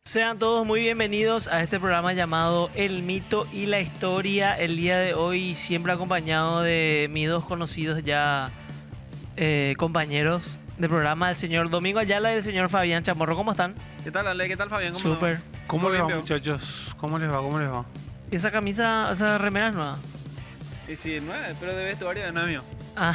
Sean todos muy bienvenidos a este programa llamado El Mito y la Historia. El día de hoy siempre acompañado de mis dos conocidos ya compañeros de programa, el señor Domingo Ayala y el señor Fabián Chamorro. ¿Cómo están? ¿Qué tal, Ale? ¿Qué tal, Fabián? ¿Cómo Súper. va? ¿Cómo les va, Bien, muchachos? ¿Cómo les va? ¿Cómo les va? ¿Y esa camisa, esa remera es nueva? Y sí, no es, pero de vestuario no es mío. Ah,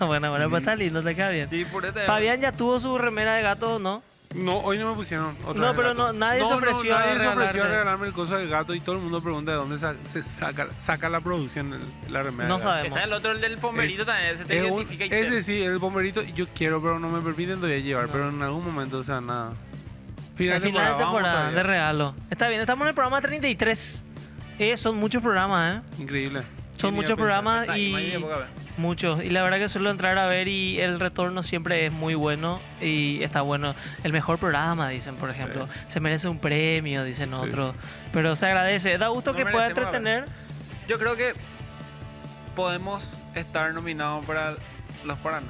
bueno, pues está lindo, te queda bien. Sí, por este. Fabián ya tuvo su remera de gato, ¿no? No, hoy no me pusieron otra No, vez pero gato. no, nadie se ofreció a nadie se ofreció a regalarte. regalarme el coso del gato y todo el mundo pregunta de dónde se saca la producción la remera. No del gato. sabemos. Está el otro, el del pomberito también. Se te Es identifica y ese sí, el bomberito, yo quiero, pero no me permiten todavía llevar, pero en algún momento, o sea, nada. Al final de vamos temporada, todavía. de regalo. Está bien, estamos en el programa 33. Son muchos programas, ¿eh? Increíble. Son ¿Quién muchos iba a pensar? programas Está, y imagínate, poca vez. muchos. Y la verdad que suelo entrar a ver y el retorno siempre es muy bueno y está bueno. El mejor programa, dicen, por ejemplo. Sí. Se merece un premio, dicen Sí. otros. Pero se agradece. Da gusto No que pueda merecemos, a ver. entretener. Yo creo que podemos estar nominados para los Paraná.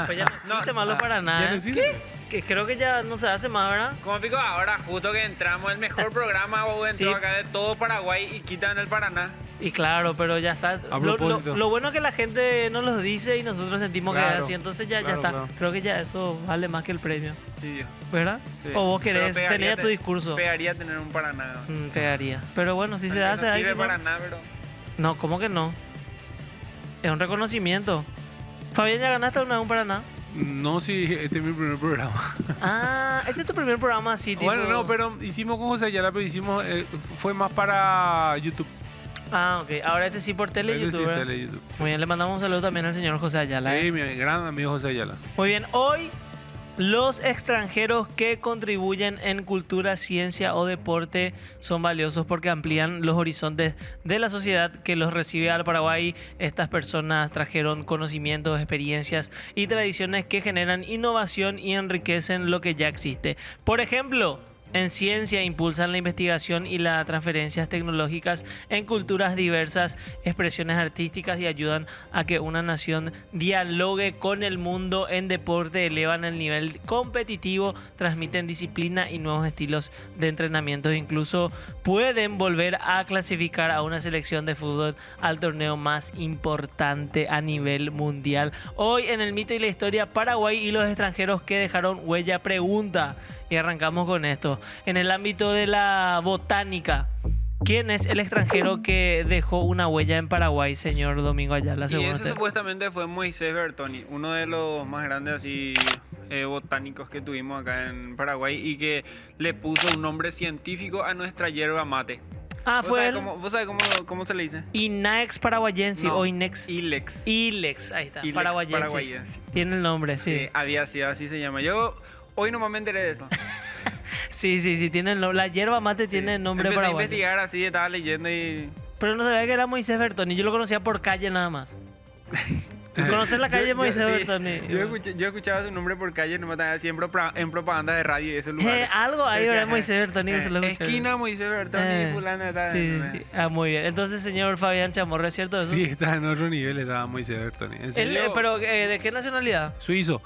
Pues ya no existe malo para ¿Ya nada. no ¿eh? existe? Que creo que ya no se hace más, ¿verdad? Como pico ahora, justo que entramos, el mejor programa entró Sí. acá de todo Paraguay y quitan el Paraná. Y claro, pero ya está. A Lo propósito. bueno es que la gente nos los dice y nosotros sentimos que es Claro, así. Entonces ya claro, está. claro. Creo que ya eso vale más que el premio. Sí, ¿Verdad? sí. O vos Pero querés, pegaría tenés tu discurso. Pegaría tener un Paraná. Pegaría. Pero bueno, si se da, Aunque se no da. y sirve si no- para nada, pero... No, ¿cómo que no? Es un reconocimiento. Fabián, ¿ya ganaste una un Paraná? No, sí, este es mi primer programa. Ah, este es tu primer programa así, tipo... Bueno, no, pero hicimos con José Ayala, pero hicimos, fue más para YouTube. Ah, ok. Ahora este sí por tele y Este sí, YouTube. ¿verdad? tele y YouTube. Muy bien, le mandamos un saludo también al señor José Ayala. ¿eh? Mi gran amigo José Ayala. Muy bien, hoy los extranjeros que contribuyen en cultura, ciencia o deporte son valiosos porque amplían los horizontes de la sociedad que los recibe al Paraguay. Estas personas trajeron conocimientos, experiencias y tradiciones que generan innovación y enriquecen lo que ya existe. Por ejemplo, en ciencia impulsan la investigación y las transferencias tecnológicas en culturas diversas, expresiones artísticas y ayudan a que una nación dialogue con el mundo. En deporte elevan el nivel competitivo, transmiten disciplina y nuevos estilos de entrenamiento. Incluso pueden volver a clasificar a una selección de fútbol al torneo más importante a nivel mundial. Hoy en el mito y la historia, Paraguay y los extranjeros que dejaron huella, pregunta. Y arrancamos con esto. En el ámbito de la botánica, ¿quién es el extranjero que dejó una huella en Paraguay, señor Domingo Ayala? Y según ese usted? supuestamente fue Moisés Bertoni, uno de los más grandes así botánicos que tuvimos acá en Paraguay y que le puso un nombre científico a nuestra yerba mate. Ah, ¿Vos fue sabés él. ¿Vos sabés cómo se le dice? Inaex paraguayense No, o Inex. Ilex. Ilex, ahí está. Ilex Paraguayense. paraguayense. Tiene el nombre, sí. Había sido, así se llama. Yo hoy nomás me enteré de eso. Sí, tiene el nombre. La yerba mate tiene el nombre Empecé a paraguayo. investigar así, estaba leyendo y... Pero no sabía que era Moisés Bertoni. Yo lo conocía por calle nada más. ¿Conoces la calle Moisés sí, Bertoni? yo escuchaba su nombre por calle, nomás estaba así en propaganda de radio y esos lugares. Algo ahí Decía, era Moisés Bertoni que se lo escuché. esquina Moisés Bertoni, fulana, tal. Sí. Ah, muy bien. Entonces, señor Fabián Chamorro, ¿es cierto eso? Sí, está en otro nivel, estaba Moisés Bertoni. ¿En Él, serio? pero, ¿de qué nacionalidad? Suizo.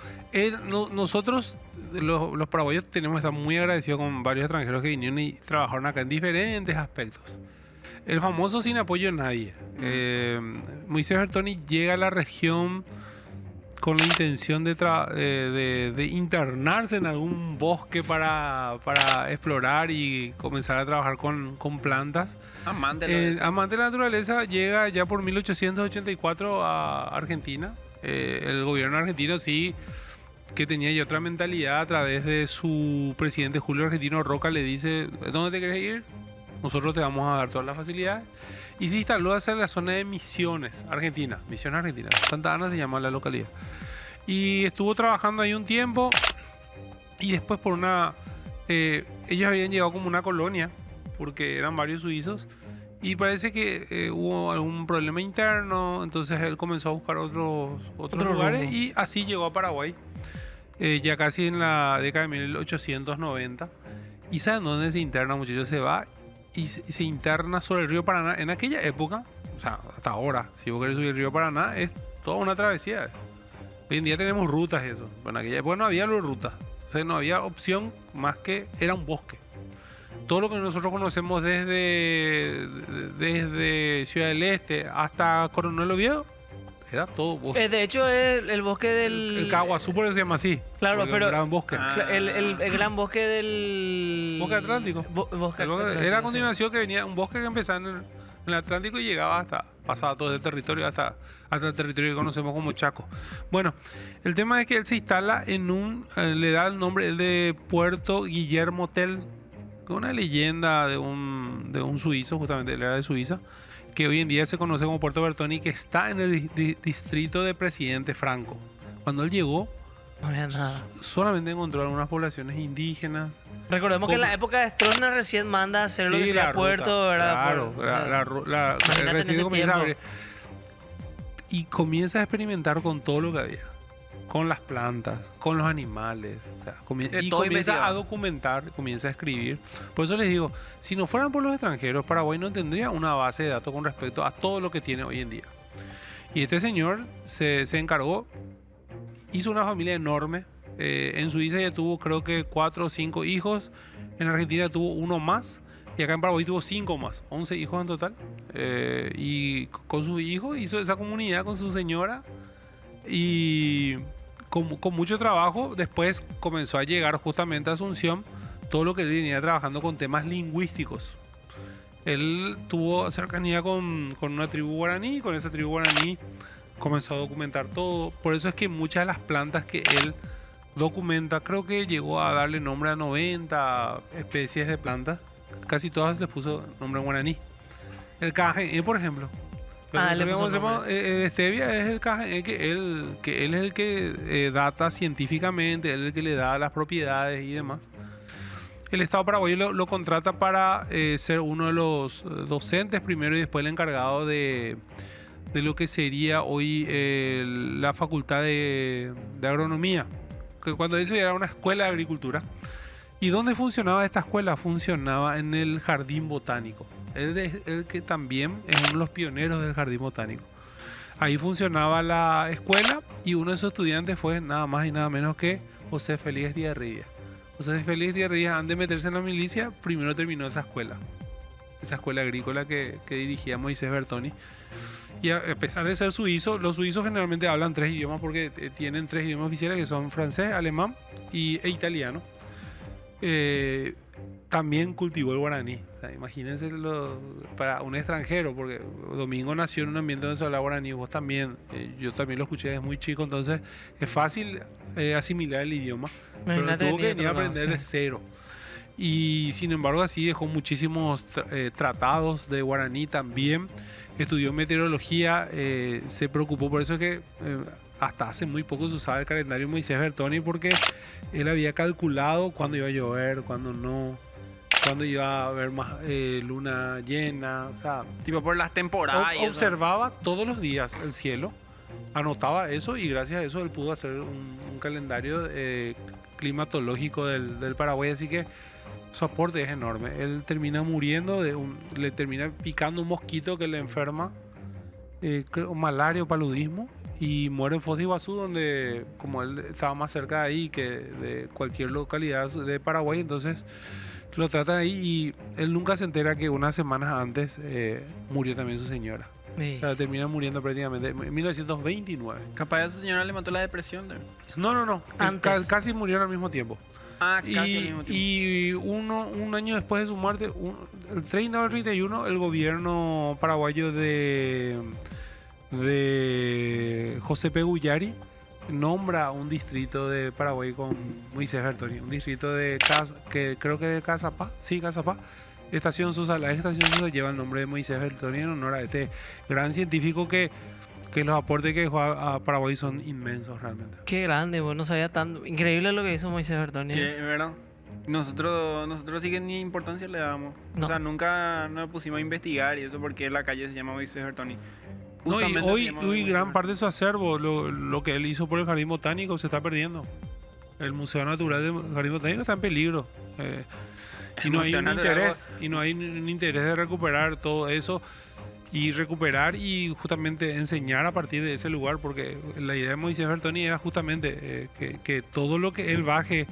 Nosotros, los paraguayos, tenemos que estar muy agradecidos con varios extranjeros que vinieron y trabajaron acá en diferentes aspectos. El famoso sin apoyo de nadie. Moisés Bertoni llega a la región con la intención de internarse en algún bosque para explorar y comenzar a trabajar con plantas. Amante de eso. Amante de la naturaleza, llega ya por 1884 a Argentina. El gobierno argentino sí que tenía ya otra mentalidad a través de su presidente Julio Argentino Roca, le dice: ¿dónde te querés ir? Nosotros te vamos a dar todas las facilidades. Y se instaló hacia la zona de Misiones, Argentina. Misiones Argentina. Santa Ana se llama la localidad. Y estuvo trabajando ahí un tiempo. Y después por una... ellos habían llegado como una colonia, porque eran varios suizos. Y parece que hubo algún problema interno. Entonces él comenzó a buscar otros lugares. rumbo. Y así llegó a Paraguay. Ya casi en la década de 1890. ¿Y saben dónde se interna, muchachos? Se va y se interna sobre el río Paraná. En aquella época, o sea, hasta ahora, si vos querés subir el río Paraná, es toda una travesía. Hoy en día tenemos rutas y eso. Bueno, en aquella época no había rutas. O sea, no había opción más que era un bosque. Todo lo que nosotros conocemos desde Ciudad del Este hasta Coronel Oviedo era todo bosque. De hecho, es el bosque del... El Caguazú por eso se llama así. Claro, porque pero- era un gran bosque. El gran bosque del... Bosque Atlántico. Bosque El bosque- Atlántico, era a sí. continuación que venía un bosque que empezaba en el Atlántico y llegaba hasta, pasaba todo el territorio hasta el territorio que conocemos como Chaco. Bueno, el tema es que él se instala en le da el nombre el de Puerto Guillermo Tell, que es una leyenda de un suizo, justamente él era de Suiza, que hoy en día se conoce como Puerto Bertoni, que está en el distrito de Presidente Franco. Cuando él llegó, No había nada. solamente encontró algunas poblaciones indígenas. Recordemos que en la ¿Cómo? época de Stroessner recién manda a hacer lo que Sí, sea la puerto, ruta, ¿verdad? claro, O sea, imagínate en recién ese comienza a tiempo. abrir. Y comienza a experimentar con todo lo que había. Con las plantas, con los animales. O sea, De y todo comienza investigado. a documentar, comienza a escribir. Por eso les digo, si no fueran por los extranjeros, Paraguay no tendría una base de datos con respecto a todo lo que tiene hoy en día. Y este señor se encargó, hizo una familia enorme. En Suiza ya tuvo creo que 4 o 5 hijos. En Argentina tuvo uno más. Y acá en Paraguay tuvo 5 más. 11 hijos en total. Y con sus hijos hizo esa comunidad con su señora. Y con mucho trabajo después comenzó a llegar justamente a Asunción todo lo que él venía trabajando con temas lingüísticos. Él tuvo cercanía con una tribu guaraní, y con esa tribu guaraní comenzó a documentar todo. Por eso es que muchas de las plantas que él documenta, creo que llegó a darle nombre a 90 especies de plantas, casi todas les puso nombre en guaraní. El caje, por ejemplo. Ah, le puso Stevia es el caje, que él es el que data científicamente, él es el que le da las propiedades y demás. El Estado paraguayo lo contrata para ser uno de los docentes primero y después el encargado de lo que sería hoy la facultad de agronomía. Que cuando eso era una escuela de agricultura. ¿Y dónde funcionaba esta escuela? Funcionaba en el jardín botánico. Él es el que también es uno de los pioneros del jardín botánico. Ahí funcionaba la escuela y uno de sus estudiantes fue nada más y nada menos que José Félix Díaz Rivas. José Félix Díaz Rivas, antes de meterse en la milicia, primero terminó esa escuela agrícola que dirigía Moisés Bertoni. Y a pesar de ser suizo, los suizos generalmente hablan 3 idiomas porque tienen 3 idiomas oficiales que son francés, alemán e italiano. También cultivó el guaraní. O sea, imagínense para un extranjero, porque Domingo nació en un ambiente donde se habla guaraní, vos también, yo también lo escuché desde muy chico, entonces es fácil asimilar el idioma, pero Imagínate tuvo que de venir a otro lado, aprender de sí. cero. Y sin embargo así dejó muchísimos tratados de guaraní también, estudió meteorología, se preocupó, por eso es que hasta hace muy poco se usaba el calendario Moisés Bertoni porque él había calculado cuándo iba a llover, cuándo no, cuándo iba a haber más luna llena, o sea, Tipo por las temporadas. y eso. observaba todos los días el cielo, anotaba eso y gracias a eso él pudo hacer un calendario climatológico del Paraguay, así que su aporte es enorme. Él termina muriendo, le termina picando un mosquito que le enferma, creo, malaria o paludismo, y muere en Foz de Iguazú, donde como él estaba más cerca de ahí que de cualquier localidad de Paraguay, entonces lo tratan ahí y él nunca se entera que unas semanas antes murió también su señora. Sí. O sea, termina muriendo prácticamente en 1929. Capaz a su señora le mató la depresión. No. Antes. Casi murieron al mismo tiempo. Ah, casi al mismo tiempo. Y un año después de su muerte, el 30 o el 31, el gobierno paraguayo de José P. Guyari nombra un distrito de Paraguay con Moisés Bertoni, un distrito que creo que de Cazapá, sí, Cazapá. Estación Sosa, la estación Sosa lleva el nombre de Moisés Bertoni en honor a este gran científico que los aportes que dejó a Paraguay son inmensos realmente. Qué grande, vos no sabía tanto. Increíble lo que hizo Moisés Bertoni. Que, ¿verdad? Nosotros sí que ni importancia le damos. No. O sea, nunca nos pusimos a investigar y eso porque la calle se llama Moisés Bertoni. No, y Justamente se hoy llama gran Moisés parte de su acervo, lo que él hizo por el Jardín Botánico, se está perdiendo. El Museo Natural del Jardín Botánico está en peligro. Y no hay Museo un Natural, interés, y no hay un interés de recuperar todo eso y recuperar y justamente enseñar a partir de ese lugar, porque la idea de Moisés Bertoni era justamente que todo lo que él baje,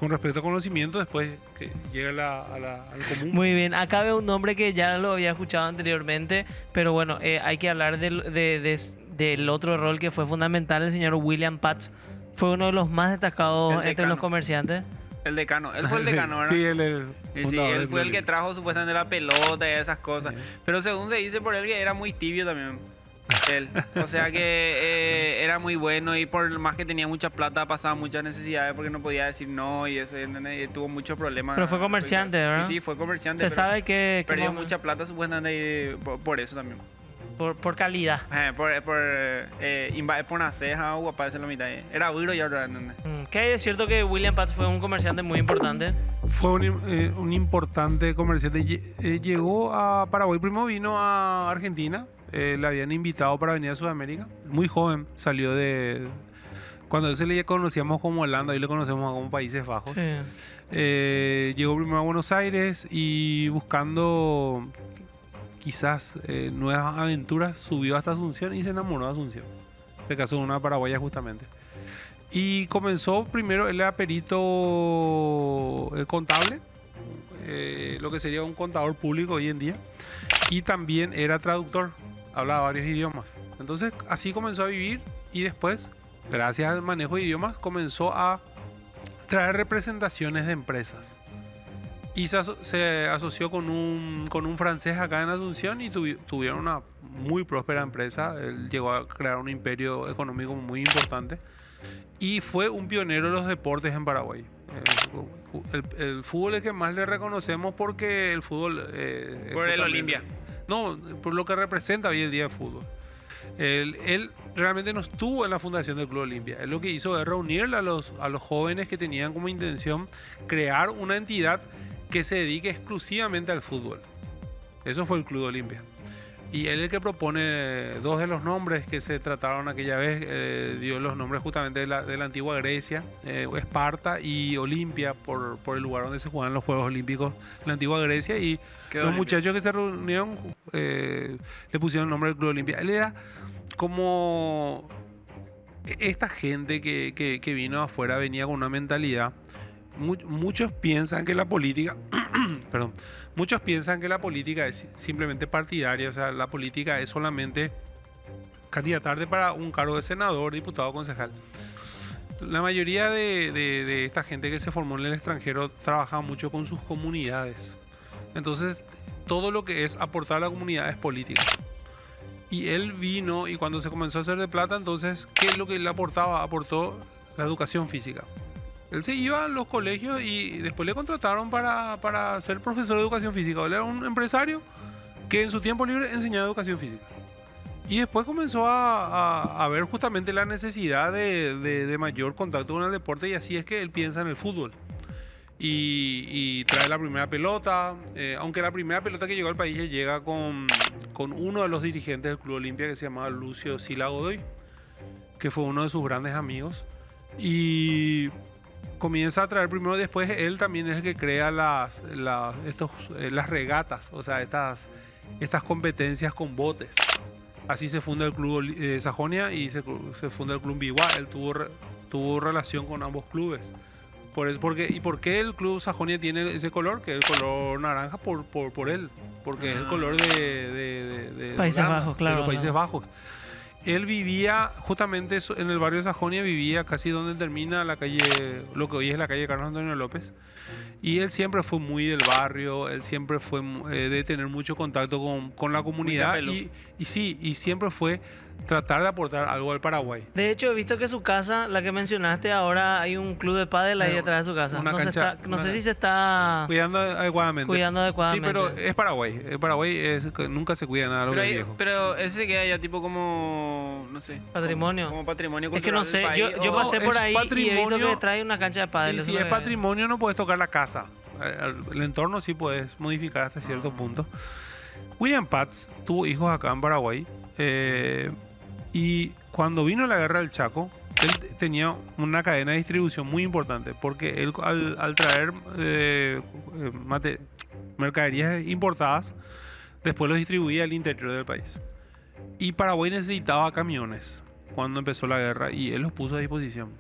con respecto a conocimiento, después que llega al común. Muy bien, acá veo un nombre que ya lo había escuchado anteriormente, pero bueno, hay que hablar del otro rol que fue fundamental, el señor William Patz. Fue uno de los más destacados El entre los decano. comerciantes. El decano. Él fue el decano, ¿verdad? Sí, él Sí, él fue el que trajo supuestamente la pelota y esas cosas. Pero según se dice por él que era muy tibio también. Él. O sea que era muy bueno y por más que tenía mucha plata pasaba muchas necesidades porque no podía decir no y eso. Y tuvo muchos problemas. Pero fue comerciante, ¿verdad? Sí, fue comerciante. Se pero sabe que perdió más o mucha plata supuestamente por eso también. por calidad. Por una ceja o guapa la mitad. Era duro y ahora, ¿entendés? Que es cierto que William Patz fue un comerciante muy importante. Fue un importante comerciante. Llegó a Paraguay, primero vino a Argentina. Le habían invitado para venir a Sudamérica. Muy joven, salió de... Cuando ese le conocíamos como Holanda, hoy le conocemos como Países Bajos. Sí. Llegó primero a Buenos Aires y buscando quizás nuevas aventuras, subió hasta Asunción y se enamoró de Asunción. Se casó con una paraguaya justamente. Y comenzó primero, él era perito contable, lo que sería un contador público hoy en día. Y también era traductor, hablaba varios idiomas. Entonces así comenzó a vivir y después, gracias al manejo de idiomas, comenzó a traer representaciones de empresas. Y se asoció con un francés acá en Asunción y tuvieron una muy próspera empresa. Él llegó a crear un imperio económico muy importante y fue un pionero de los deportes en Paraguay. El fútbol es que más le reconocemos porque el fútbol... por el Olimpia. No, por lo que representa hoy el día de fútbol. Él realmente no estuvo en la fundación del Club Olimpia. Él lo que hizo es reunir a los jóvenes que tenían como intención crear una entidad que se dedique exclusivamente al fútbol. Eso fue el Club Olimpia. Y él es el que propone dos de los nombres que se trataron aquella vez, dio los nombres justamente de la antigua Grecia, Esparta y Olimpia, por el lugar donde se jugaban los Juegos Olímpicos en la antigua Grecia. Y los muchachos que se reunieron le pusieron el nombre del Club Olimpia. Él era como esta gente que vino afuera, venía con una mentalidad. Muchos piensan que la política perdón, muchos piensan que la política es simplemente partidaria, o sea, la política es solamente candidatarte para un cargo de senador, diputado, concejal. La mayoría de esta gente que se formó en el extranjero trabaja mucho con sus comunidades. Entonces, todo lo que es aportar a la comunidad es política. Y él vino y cuando se comenzó a hacer de plata, entonces, ¿qué es lo que le aportaba? Aportó la educación física. Él se iba a los colegios y después le contrataron para ser profesor de educación física. Él era un empresario que en su tiempo libre enseñaba educación física. Y después comenzó a ver justamente la necesidad de mayor contacto con el deporte y así es que él piensa en el fútbol. Y trae la primera pelota, aunque la primera pelota que llegó al país llega con uno de los dirigentes del Club Olimpia que se llamaba Lucio Sila Godoy, que fue uno de sus grandes amigos. Y comienza a traer primero, después él también es el que crea las regatas, o sea, estas competencias con botes. Así se funda el Club Sajonia y se funda el Club Biguá. Él tuvo relación con ambos clubes. ¿Por qué el Club Sajonia tiene ese color? Que es el color naranja por él. Porque es el color de Países Bajos, claro. De los Países Bajos. Él vivía justamente en el barrio de Sajonia, vivía casi donde termina la calle, lo que hoy es la calle Carlos Antonio López. Y él siempre fue muy del barrio, él siempre fue de tener mucho contacto con la comunidad y siempre fue tratar de aportar algo al Paraguay. De hecho, he visto que su casa, la que mencionaste, ahora hay un club de pádel ahí detrás de su casa. No sé si se está cuidando adecuadamente. Sí, pero es Paraguay. Paraguay nunca se cuida nada de lo que es viejo. Pero ese se queda ya tipo como, no sé. Patrimonio. Como patrimonio cultural. Es que no sé, del país, yo pasé por ahí y he visto que trae una cancha de pádel. Y si es patrimonio no puedes tocar la casa. El entorno sí puedes modificar hasta cierto punto. William Patz tuvo hijos acá en Paraguay. Y cuando vino la guerra del Chaco, él tenía una cadena de distribución muy importante, porque él al traer mercaderías importadas, después los distribuía al interior del país. Y Paraguay necesitaba camiones cuando empezó la guerra y él los puso a disposición.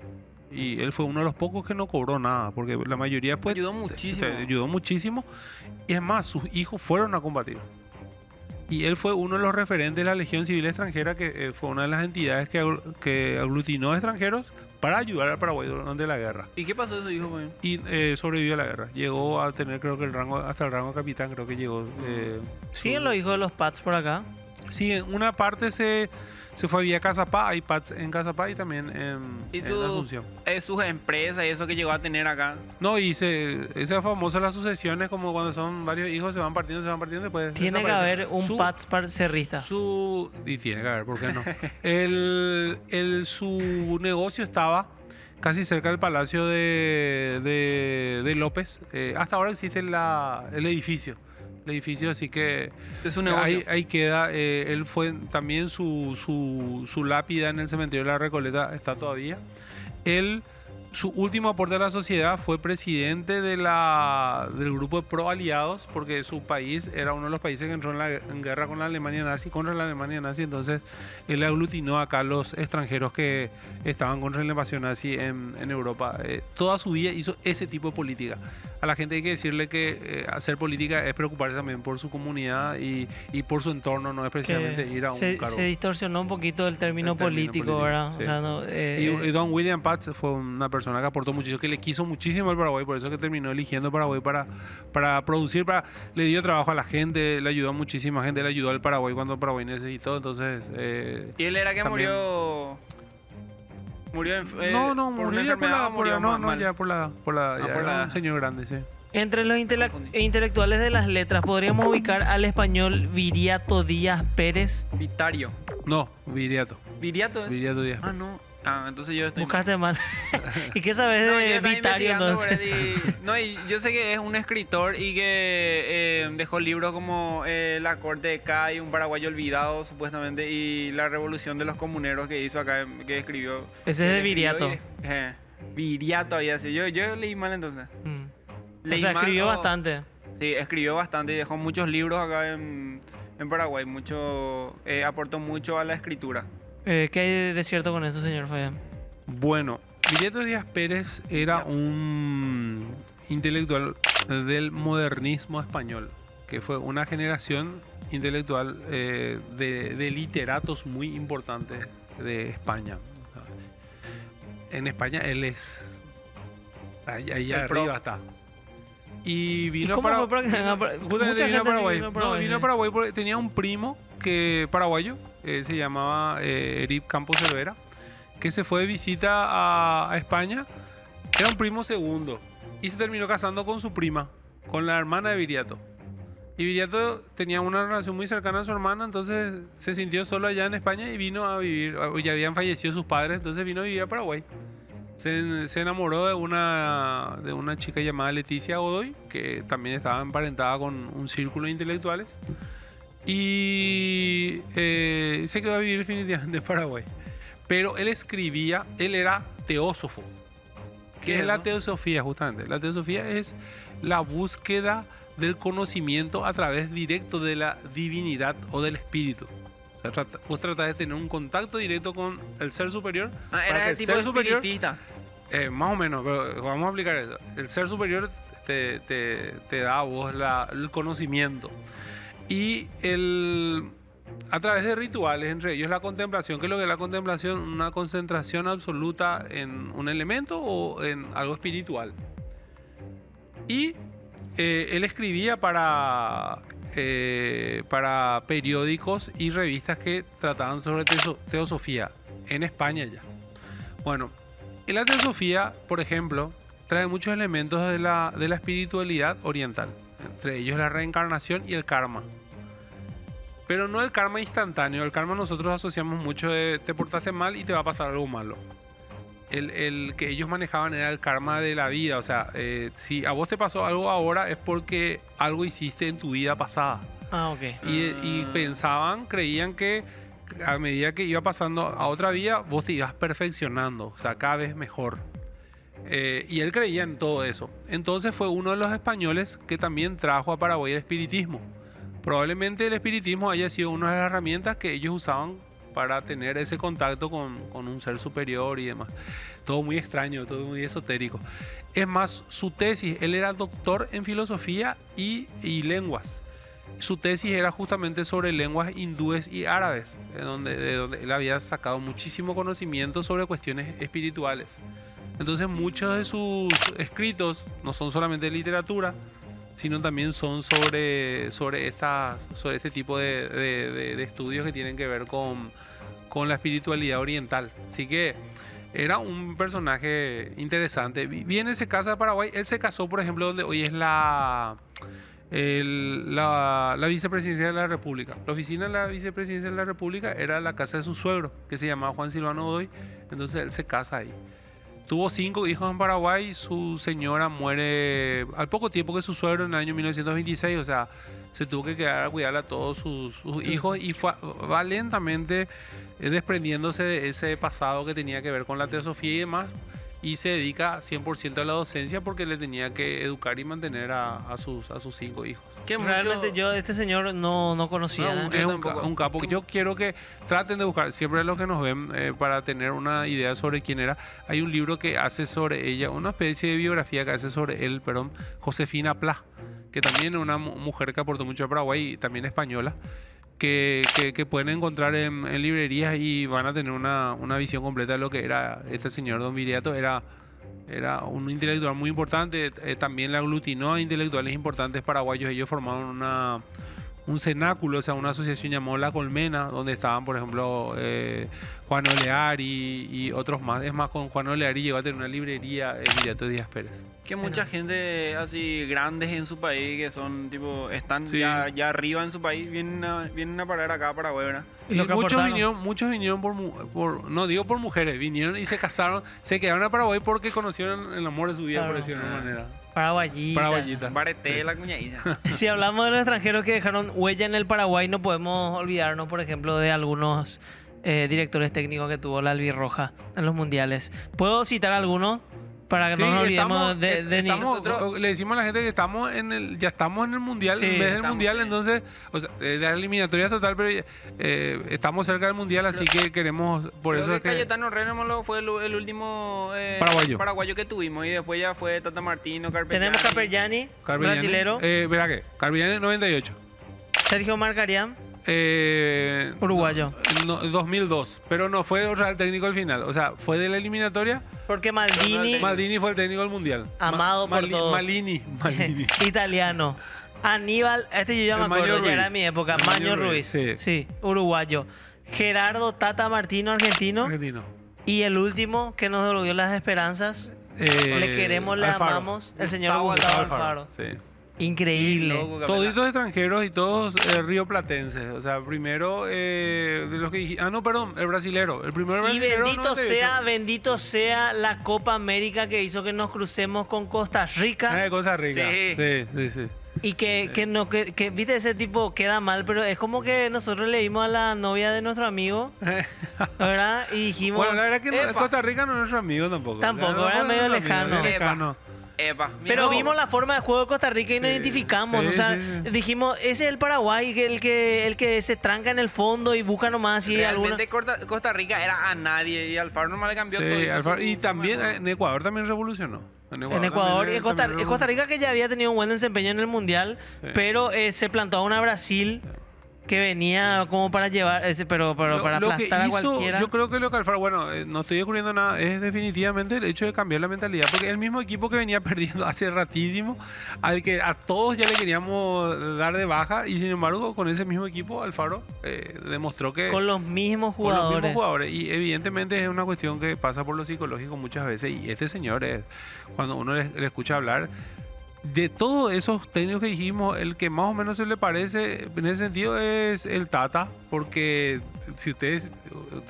Y él fue uno de los pocos que no cobró nada, porque la mayoría pues Ayudó muchísimo. ayudó muchísimo. Y es más, sus hijos fueron a combatir. Y él fue uno de los referentes de la Legión Civil Extranjera, que fue una de las entidades que aglutinó extranjeros para ayudar al Paraguay durante la guerra. ¿Y qué pasó de su hijo, pues? Y sobrevivió a la guerra. Llegó a tener, creo que hasta el rango de capitán, creo que llegó. ¿Siguen los hijos de los Pats por acá? Sí, en una parte se fue vía Cazapá, hay Pats en Cazapá y también ¿Y en Asunción. sus empresas y eso que llegó a tener acá? No, y esa famosa las sucesiones, como cuando son varios hijos, se van partiendo, después Tiene que desaparecen. haber un Pats cerrista. Y tiene que haber, ¿por qué no? Su negocio estaba casi cerca del Palacio de López. Hasta ahora existe el edificio. El edificio, así que Es un negocio. ahí queda. Él fue también su lápida en el cementerio de la Recoleta está todavía. Su último aporte a la sociedad fue presidente del grupo de pro aliados, porque su país era uno de los países que entró en guerra con la Alemania nazi, contra la Alemania nazi. Entonces él aglutinó acá a los extranjeros que estaban contra la invasión nazi en Europa. Toda su vida hizo ese tipo de política. A la gente hay que decirle que hacer política es preocuparse también por su comunidad y por su entorno, no es precisamente ir a un cargo. Se distorsionó un poquito el término político, ¿verdad? Sí. O sea, no, Y Don William Pats fue una persona que aportó muchísimo, que le quiso muchísimo al Paraguay, por eso que terminó eligiendo Paraguay para producir, le dio trabajo a la gente, le ayudó a muchísima gente, le ayudó al Paraguay cuando Paraguay necesitó. Entonces ¿Y él era que también, murió no, por murió una ya por enfermedad o murió mal? ya por la ya por era la- un señor grande, sí. entre los intelectuales de las letras, podríamos ubicar al español Viriato Díaz Pérez. Vitario. No, Viriato ¿Viriato es? Díaz. Ah, no. Ah, entonces yo estoy... Buscaste mal. ¿Y qué sabes No, yo de estaba Vitario investigando por entonces? él y- no, y yo sé que es un escritor y que dejó libros como La Corte de K y Un Paraguayo Olvidado, supuestamente, y La Revolución de los Comuneros que hizo acá, que escribió. Ese es de Él escribió Viriato. Viriato había sido. Yo leí mal entonces. O Leí sea, mal, escribió o- bastante. Sí, escribió bastante y dejó muchos libros acá en Paraguay. Aportó mucho a la escritura. ¿Qué hay de cierto con eso, señor Fabián? Bueno, Viriato Díaz Pérez era un intelectual del modernismo español, que fue una generación intelectual de literatos muy importantes de España. En España él es... Ahí El pro. arriba está. Y vino cómo fue para que venga justamente mucha vino a gente sí Paraguay. vino a Paraguay, Vino a sí. Paraguay porque tenía un primo paraguayo, se llamaba Eric Campos Cervera, que se fue de visita a España. Era un primo segundo y se terminó casando con su prima, con la hermana de Viriato. Y Viriato tenía una relación muy cercana a su hermana, entonces se sintió solo allá en España y vino a vivir. Ya habían fallecido sus padres, entonces vino a vivir a Paraguay. Se enamoró de una chica llamada Leticia Godoy, que también estaba emparentada con un círculo de intelectuales. Y se quedó a vivir definitivamente en Paraguay. Pero él era teósofo. ¿Qué es la teosofía, justamente? La teosofía es la búsqueda del conocimiento a través directo de la divinidad o del espíritu. O sea, vos tratás de tener un contacto directo con el ser superior. Ah, para era que el el tipo ser superior, espiritista. más o menos, pero vamos a aplicar eso. El ser superior te da a vos el conocimiento. Y a través de rituales, entre ellos la contemplación. ¿Qué es lo que es la contemplación? Una concentración absoluta en un elemento o en algo espiritual. Y él escribía para periódicos y revistas que trataban sobre teosofía en España ya. Bueno, en la teosofía, por ejemplo, trae muchos elementos de la espiritualidad oriental, entre ellos la reencarnación y el karma. Pero no el karma instantáneo. El karma nosotros asociamos mucho de te portaste mal y te va a pasar algo malo. El que ellos manejaban era el karma de la vida. O sea, si a vos te pasó algo ahora es porque algo hiciste en tu vida pasada. Ah, ok. Y creían que a medida que iba pasando a otra vida, vos te ibas perfeccionando. O sea, cada vez mejor. Y él creía en todo eso. Entonces fue uno de los españoles que también trajo a Paraguay el espiritismo. Probablemente el espiritismo haya sido una de las herramientas que ellos usaban para tener ese contacto con un ser superior y demás. Todo muy extraño, todo muy esotérico. Es más, su tesis, él era doctor en filosofía y lenguas. Su tesis era justamente sobre lenguas hindúes y árabes, de donde él había sacado muchísimo conocimiento sobre cuestiones espirituales. Entonces muchos de sus escritos no son solamente de literatura, sino también son sobre este tipo de estudios que tienen que ver con la espiritualidad oriental. Así que era un personaje interesante. Viene, se casa de Paraguay. Él se casó, por ejemplo, donde hoy es la vicepresidencia de la República. La oficina de la vicepresidencia de la República era la casa de su suegro, que se llamaba Juan Silvano Godoy. Entonces él se casa ahí. Tuvo 5 hijos en Paraguay. Su señora muere al poco tiempo que su suegro, en el año 1926. O sea, se tuvo que quedar a cuidar a todos sus hijos y va lentamente desprendiéndose de ese pasado que tenía que ver con la teosofía y demás. Y se dedica 100% a la docencia porque le tenía que educar y mantener a sus 5 hijos. Que Realmente yo este señor no conocía. No, es un capo. Yo quiero que traten de buscar, siempre los que nos ven, para tener una idea sobre quién era. Hay un libro que hace sobre ella, una especie de biografía que hace sobre él, perdón, Josefina Pla, que también es una mujer que aportó mucho a Paraguay y también española, que pueden encontrar en librerías y van a tener una visión completa de lo que era este señor Don Viriato. Era un intelectual muy importante, también le aglutinó a intelectuales importantes paraguayos. Ellos formaron un cenáculo, o sea, una asociación llamada La Colmena, donde estaban, por ejemplo, Juan Oleari y otros más. Es más, con Juan Oleari llegó a tener una librería en Viriato Díaz Pérez. Que mucha gente así grandes en su país, que son tipo, están Sí. ya arriba en su país, vienen a parar acá a Paraguay, ¿verdad? Y Y lo que muchos aportaron. vinieron no digo por mujeres, vinieron y se casaron, se quedaron a Paraguay porque conocieron el amor de su vida, Claro. por decirlo de alguna manera. Paraguayita. Paraguayita. Barete, la cuñadilla. Si hablamos de los extranjeros que dejaron huella en el Paraguay, no podemos olvidarnos, por ejemplo, de algunos directores técnicos que tuvo la albirroja en los mundiales. ¿Puedo citar algunos? Para que Sí, no nos olvidemos estamos- nosotros. le decimos a la gente que ya estamos en el mundial, Sí, en vez del estamos, mundial, sí. entonces, o sea, de la eliminatoria total, pero estamos cerca del mundial, así que queremos, por Creo eso que es que Cayetano Renamolo fue el último Paraguayo. que tuvimos, y después ya fue Tata Martino, Carpegiani. Tenemos Capellani, Carvellani, brasilero, verá que Carvellani 98. Sergio Marcarián, Eh, uruguayo. no, 2002, pero no fue o sea, el técnico al final, o sea, fue de la eliminatoria. Porque Maldini, Maldini fue el técnico del mundial. Amado por todos. Malini. italiano. Aníbal, este yo ya me El Maño acuerdo, ya Ruiz. era mi época. El Maño Maño Ruiz, Ruiz, sí, uruguayo. Gerardo Tata Martino, argentino. Argentino. Y el último que nos devolvió las esperanzas. Le queremos, le Alfaro. amamos. El señor Gustavo Gustavo Alfaro. Sí. Increíble. Loco, Capela. Toditos extranjeros y todos rioplatenses. O sea, primero de los que dije. Ah, no, perdón, el brasilero. El primero Y brasilero. bendito sea la Copa América que hizo que nos crucemos con Costa Rica. De Costa Rica. Sí. Sí. Y que viste, ese tipo queda mal, pero es como que nosotros le dimos a la novia de nuestro amigo, ¿verdad? Y dijimos, Bueno, la verdad que Epa. Costa Rica no es nuestro amigo tampoco. Tampoco, O sea, era no medio es nuestro amigo, lejano. es lejano. Epa, pero mira, vimos la forma de juego de Costa Rica y nos Sí. identificamos. Sí, O sea, sí. dijimos, ese es el Paraguay, el que se tranca en el fondo y busca nomás y alguna... realmente Costa Rica era a nadie y Alfaro nomás le cambió Sí, todo. Alfaro. Y también en Ecuador también revolucionó. En Ecuador y en Costa Rica, que ya había tenido un buen desempeño en el Mundial, Sí. pero se plantó a una Brasil que venía como para llevar, pero para Lo que aplastar a hizo, cualquiera. yo creo que lo que Alfaro, bueno, no estoy descubriendo nada, es definitivamente el hecho de cambiar la mentalidad, porque el mismo equipo que venía perdiendo hace ratísimo, al que a todos ya le queríamos dar de baja, y sin embargo con ese mismo equipo Alfaro demostró que Con los mismos con los jugadores. mismos jugadores, y evidentemente es una cuestión que pasa por lo psicológico muchas veces, y este señor cuando uno le escucha hablar de todos esos técnicos que dijimos, el que más o menos se le parece en ese sentido es el Tata, porque si ustedes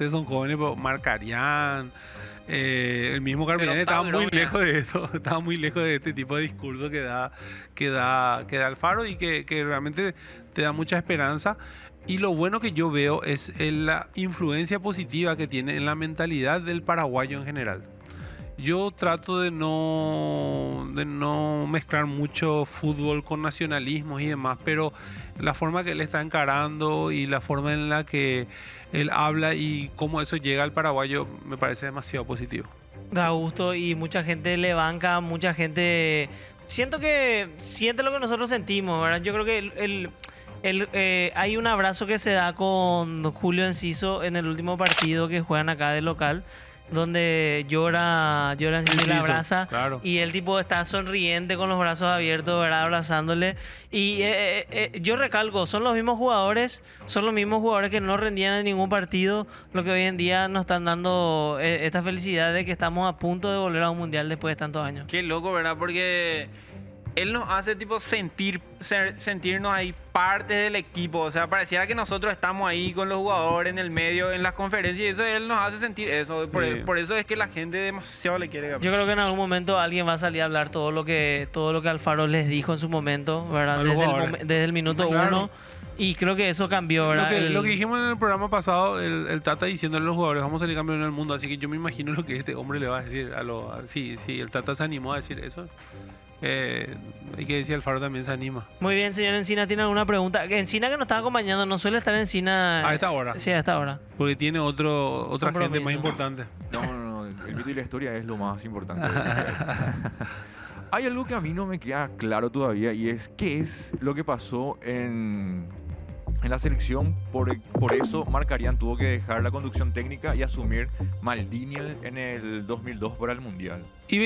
son jóvenes, pero Marcarián, el mismo Carpellani estaba muy Taurogna. lejos de eso, estaba muy lejos de este tipo de discurso que da Alfaro, y que realmente te da mucha esperanza. Y lo bueno que yo veo es la influencia positiva que tiene en la mentalidad del paraguayo en general. Yo trato de no mezclar mucho fútbol con nacionalismos y demás, pero la forma que él está encarando y la forma en la que él habla y cómo eso llega al paraguayo me parece demasiado positivo. Da gusto y mucha gente le banca, mucha gente... Siento que siente lo que nosotros sentimos, ¿verdad? Yo creo que hay un abrazo que se da con Julio Enciso en el último partido que juegan acá de local, donde llora y le Enciso, abraza, claro. y el tipo está sonriente con los brazos abiertos, ¿verdad? Abrazándole. Y yo recalco, son los mismos jugadores que no rendían en ningún partido, lo que hoy en día nos están dando esta felicidad de que estamos a punto de volver a un mundial después de tantos años. Qué loco, ¿verdad? Porque él nos hace tipo sentirnos ahí parte del equipo. O sea, pareciera que nosotros estamos ahí con los jugadores en el medio, en las conferencias, y eso él nos hace sentir eso. Por eso es que la gente demasiado le quiere. Yo creo que en algún momento alguien va a salir a hablar todo lo que Alfaro les dijo en su momento, ¿verdad? Desde el minuto Claro. 1. Y creo que eso cambió, ¿verdad? Lo que dijimos en el programa pasado, el Tata diciéndole a los jugadores, vamos a salir campeones del mundo, así que yo me imagino lo que este hombre le va a decir sí, el Tata se animó a decir eso. Hay que decir, Alfaro también se anima. Muy bien, señor Encina, ¿tiene alguna pregunta? Encina, que nos estaba acompañando, no suele estar Encina... A esta hora. Sí, a esta hora. Porque tiene otra gente Compromiso. más importante. No, el mito y la historia es lo más importante. Hay algo que a mí no me queda claro todavía y es qué es lo que pasó en la selección. Por eso Marcarián tuvo que dejar la conducción técnica y asumir Maldini en el 2002 para el Mundial. Y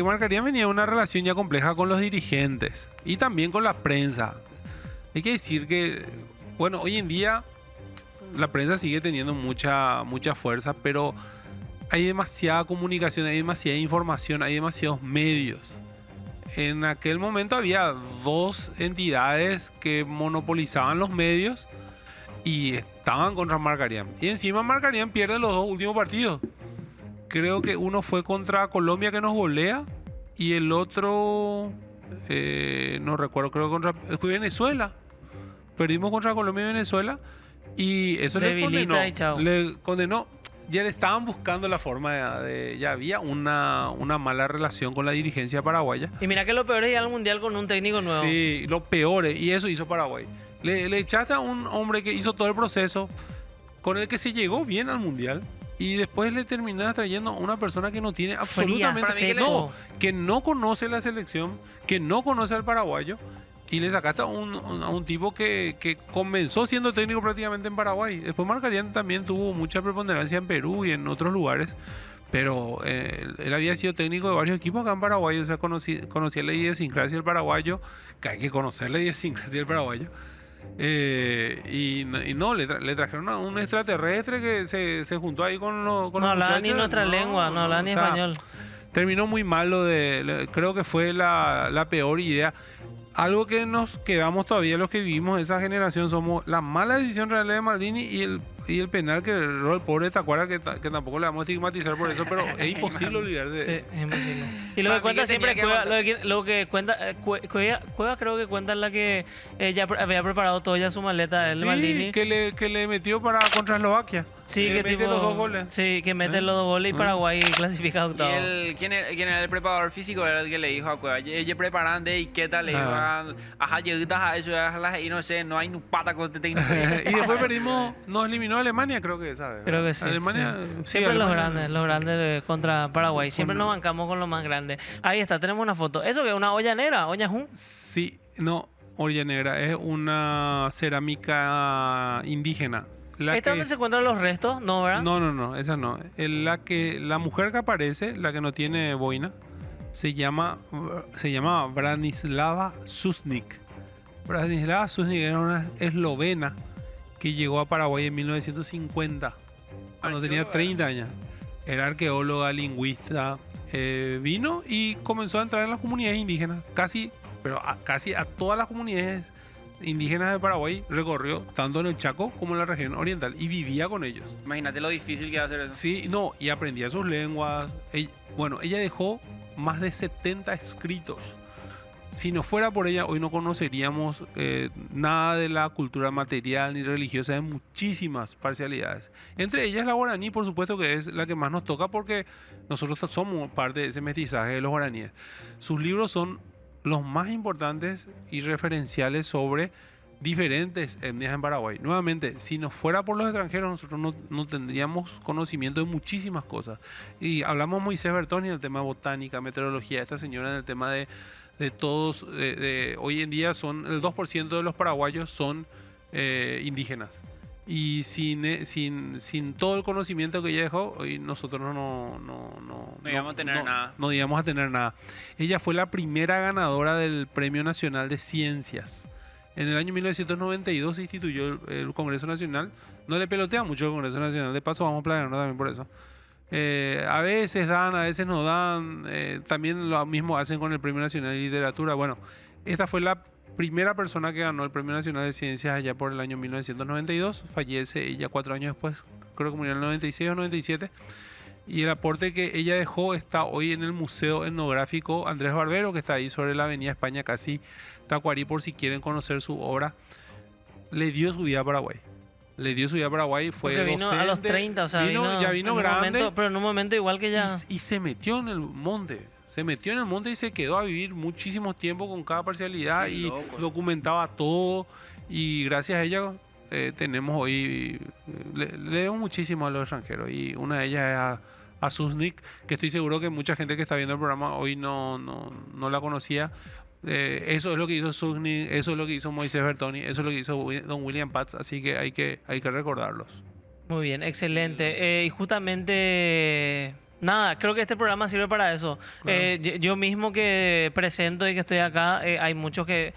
Marcarián venía de una relación ya compleja con los dirigentes y también con la prensa. Hay que decir que, bueno, hoy en día la prensa sigue teniendo mucha fuerza, pero hay demasiada comunicación, hay demasiada información, hay demasiados medios. En aquel momento había dos entidades que monopolizaban los medios y estaban contra Marcarián. Y encima Marcarián pierde los dos últimos partidos. Creo que uno fue contra Colombia, que nos golea, y el otro, no recuerdo, creo que fue Venezuela. Perdimos contra Colombia y Venezuela y eso Debilita y chao. le condenó. Ya le estaban buscando la forma ya había una mala relación con la dirigencia paraguaya. Y mira que lo peor es ir al mundial con un técnico nuevo. Sí, lo peor, y eso hizo Paraguay. Le echaste a un hombre que hizo todo el proceso, con el que se llegó bien al mundial, y después le terminás trayendo a una persona que no tiene absolutamente seco. que no conoce la selección, que no conoce al paraguayo, y le sacaste a un tipo que comenzó siendo técnico prácticamente en Paraguay. Después Marcarián también tuvo mucha preponderancia en Perú y en otros lugares, pero él había sido técnico de varios equipos acá en Paraguay, o sea, conocía la idiosincrasia del paraguayo, que hay que conocer la idiosincrasia del paraguayo. Le trajeron a un extraterrestre que se juntó ahí con los No hablaba ni muchachos. nuestra lengua, no hablaba ni español. Terminó muy mal creo que fue la peor idea. Algo que nos quedamos todavía los que vivimos esa generación somos la mala decisión real de Maldini y el penal que erró el pobre Tacuara, que tampoco le vamos a estigmatizar por eso, pero es imposible olvidarse. Sí, es imposible. Y lo Para que cuenta mí que siempre tenía que Cueva, lo que cuenta Cueva creo que cuenta la que ya había preparado todo ya su maleta, el Sí, Maldini. que le metió contra Eslovaquia. Sí, que mete tipo, los 2 goles. Sí, que mete los 2 goles y Paraguay clasifica a octavo. ¿Quién era el preparador físico? Era el que le dijo a Cueva, ella preparan de y qué tal, le dijo, ajá, lleguitas a eso, y no sé, no hay ni pata con este técnico. Y después nos eliminó Alemania, creo que, ¿sabes? Creo que sí. Alemania, sí. sí, Siempre Alemania, los grandes contra Paraguay. Siempre nos bancamos con los más grandes. Ahí está, tenemos una foto. ¿Eso que es una olla negra? ¿Olla Jun? Sí, no, olla negra, es una cerámica indígena. ¿Esta donde se encuentran los restos? No, ¿verdad? No, esa no. La mujer que aparece, la que no tiene boina, se llama Branislava Susnik. Branislava Susnik era una eslovena que llegó a Paraguay en 1950, cuando tenía 30 años. Era arqueóloga, lingüista, vino y comenzó a entrar en las comunidades indígenas, casi a todas las comunidades indígenas de Paraguay recorrió, tanto en el Chaco como en la región oriental, y vivía con ellos. Imagínate lo difícil que va a ser eso. Sí, no, y aprendía sus lenguas. Ella dejó más de 70 escritos si no fuera por ella, hoy no conoceríamos nada de la cultura material ni religiosa de muchísimas parcialidades. Entre ellas la guaraní, por supuesto, que es la que más nos toca porque nosotros somos parte de ese mestizaje de los guaraníes. Sus libros son los más importantes y referenciales sobre diferentes etnias en Paraguay. Nuevamente, si no fuera por los extranjeros, nosotros no tendríamos conocimiento de muchísimas cosas. Y hablamos Moisés Bertoni en el tema de botánica, meteorología, esta señora en el tema de todos, hoy en día son el 2% de los paraguayos son indígenas. Y sin todo el conocimiento que ella dejó, hoy nosotros no íbamos a tener nada. No íbamos a tener nada. Ella fue la primera ganadora del Premio Nacional de Ciencias. En el año 1992 se instituyó el Congreso Nacional. No le pelotea mucho el Congreso Nacional. De paso vamos a planearnos también por eso. A veces dan, a veces no dan. También lo mismo hacen con el Premio Nacional de Literatura. Bueno, esta fue la primera persona que ganó el Premio Nacional de Ciencias allá por el año 1992. Fallece ella 4 años después. Creo que murió en el 96 o 97. Y el aporte que ella dejó está hoy en el Museo Etnográfico Andrés Barbero, que está ahí sobre la Avenida España, casi Tacuarí, por si quieren conocer su obra. Le dio su vida a Paraguay. Le dio su vida a Paraguay, fue Porque vino docente, a los 30, o sea, ya vino en un grande. momento, pero en un momento igual que ya... Y se metió en el monte. Se metió en el monte y se quedó a vivir muchísimo tiempo con cada parcialidad. Qué y loco. documentaba todo. Y gracias a ella tenemos hoy... Le debo muchísimo a los extranjeros. Y una de ellas es a Susnik, que estoy seguro que mucha gente que está viendo el programa hoy no la conocía. Eso es lo que hizo Susnik, eso es lo que hizo Moisés Bertoni, eso es lo que hizo don William Patz. Así que hay que recordarlos. Muy bien, excelente. Y justamente, nada, creo que este programa sirve para eso. Claro. Yo mismo que presento y que estoy acá, hay muchos que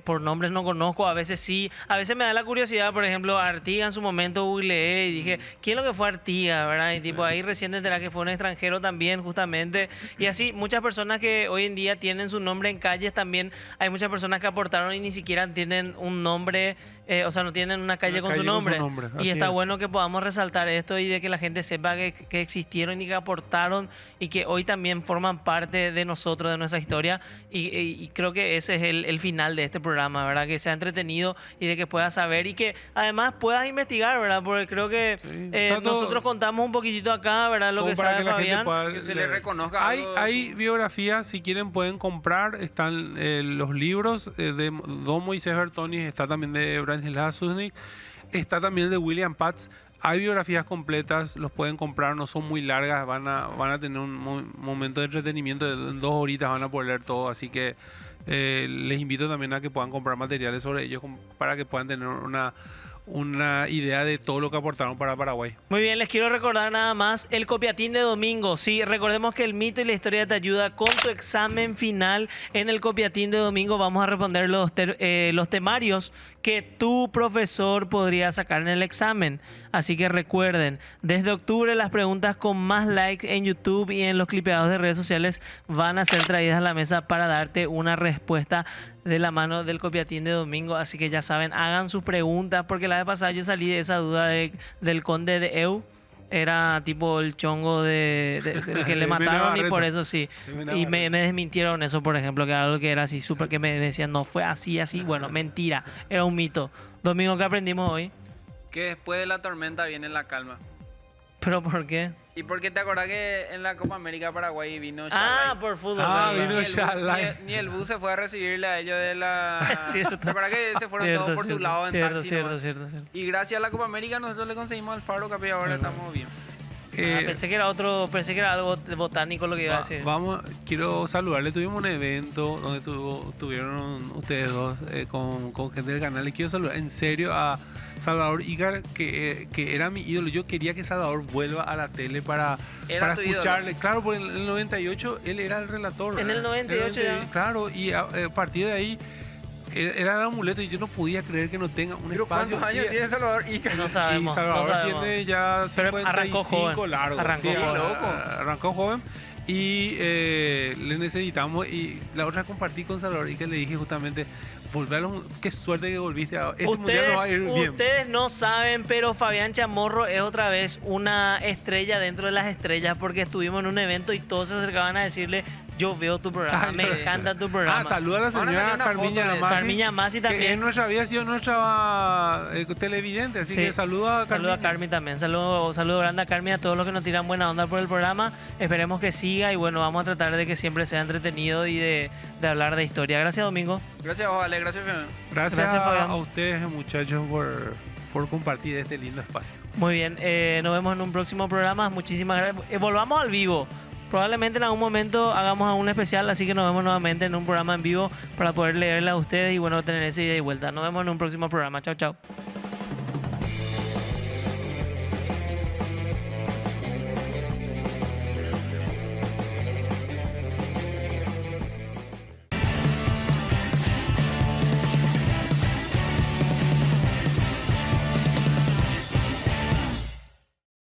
por nombres no conozco, a veces sí, a veces me da la curiosidad, por ejemplo, Artigas en su momento googleé y dije, ¿quién es lo que fue Artigas, verdad? Y tipo, ahí recién te enterás que fue un extranjero también, justamente, y así, muchas personas que hoy en día tienen su nombre en calles también, hay muchas personas que aportaron y ni siquiera tienen un nombre, o sea, no tienen una calle, con su nombre, y así está es. bueno que podamos resaltar esto y de que la gente sepa que existieron y que aportaron y que hoy también forman parte de nosotros, de nuestra historia, y creo que ese es el final de este programa, ¿verdad? Que sea entretenido y de que puedas saber y que además puedas investigar, ¿verdad? Porque creo que está todo- nosotros contamos un poquito acá, ¿verdad? Lo Como que para sabe que la gente Fabián. pueda Que se le leer. reconozca algo. Hay biografías, si quieren pueden comprar, están los libros de Don Moisés Bertoni, está también de Branislav Susnik, está también de William Patz. Hay biografías completas, los pueden comprar, no son muy largas, van a tener un momento de entretenimiento, en 2 horitas van a poder leer todo, así que les invito también a que puedan comprar materiales sobre ellos para que puedan tener una idea de todo lo que aportaron para Paraguay. Muy bien, les quiero recordar nada más el copiatín de domingo. Sí, recordemos que el mito y la historia te ayuda con tu examen final. En el copiatín de domingo vamos a responder los temarios que tu profesor podría sacar en el examen. Así que recuerden, desde octubre las preguntas con más likes en YouTube y en los clipeados de redes sociales van a ser traídas a la mesa para darte una respuesta de la mano del copiatín de domingo. Así que ya saben, hagan sus preguntas, porque la vez pasada yo salí de esa duda del conde de Eu. Era tipo el chongo del que le De Mena mataron y Barreto. por eso sí. De Mena Y me Barreto. desmintieron eso, por ejemplo, que era algo que era así súper, que me decían, no fue así. Bueno, mentira, era un mito. Domingo, ¿qué aprendimos hoy? Que después de la tormenta viene la calma. ¿Pero por qué? ¿Y por qué te acordás que en la Copa América Paraguay vino Ah, Shalai? por fútbol. Ah, ¿verdad? vino Shalai. Ni el bus se fue a recibirle a ellos de la... Cierto. ¿Te acuerdas que se fueron todos por su lado en cierto, taxi? cierto, nomás? cierto. Y gracias a la Copa América nosotros le conseguimos al Faro, que ahora estamos bien. Pensé que era algo botánico lo que iba a decir. Quiero saludarle. Tuvimos un evento donde tuvieron ustedes dos con gente del canal. Y quiero saludar en serio a Salvador Icar, que era mi ídolo. Yo quería que Salvador vuelva a la tele para Era tu escucharle. Claro, porque en el 98 él era el relator. En el 98 ya. Claro, y a partir de ahí era el amuleto y yo no podía creer que no tenga un Pero espacio. ¿cuántos años Y- tiene Salvador Ica? No y sabemos. Salvador no sabemos. tiene ya Pero 55 arrancó joven. largos. Arrancó Sí, joven. Loco. Arrancó joven. Y le necesitamos. Y la otra compartí con Salvador y que le dije justamente, qué suerte que volviste. Este mundial nos va a ir bien. Ustedes no saben, pero Fabián Chamorro es otra vez una estrella dentro de las estrellas, porque estuvimos en un evento y todos se acercaban a decirle, yo veo tu programa, Ay, me sí. encanta tu programa. Saluda a la Ahora señora salió una Carmiña foto de Masi. Carmiña Masi Que también. había sido nuestra televidente, así Sí. que saluda a Saludo a Carmiña. Carmi también. Saludo grande a Carmi, a todos los que nos tiran buena onda por el programa. Esperemos que siga y bueno, vamos a tratar de que siempre sea entretenido y de hablar de historia. Gracias, Domingo. Gracias, Vale, gracias, Fabián. Gracias, Fabián. a ustedes, muchachos, por compartir este lindo espacio. Muy bien, nos vemos en un próximo programa. Muchísimas gracias. Volvamos al vivo. Probablemente en algún momento hagamos un especial, así que nos vemos nuevamente en un programa en vivo para poder leerle a ustedes y bueno, tener ese ida y vuelta. Nos vemos en un próximo programa. Chao, chao.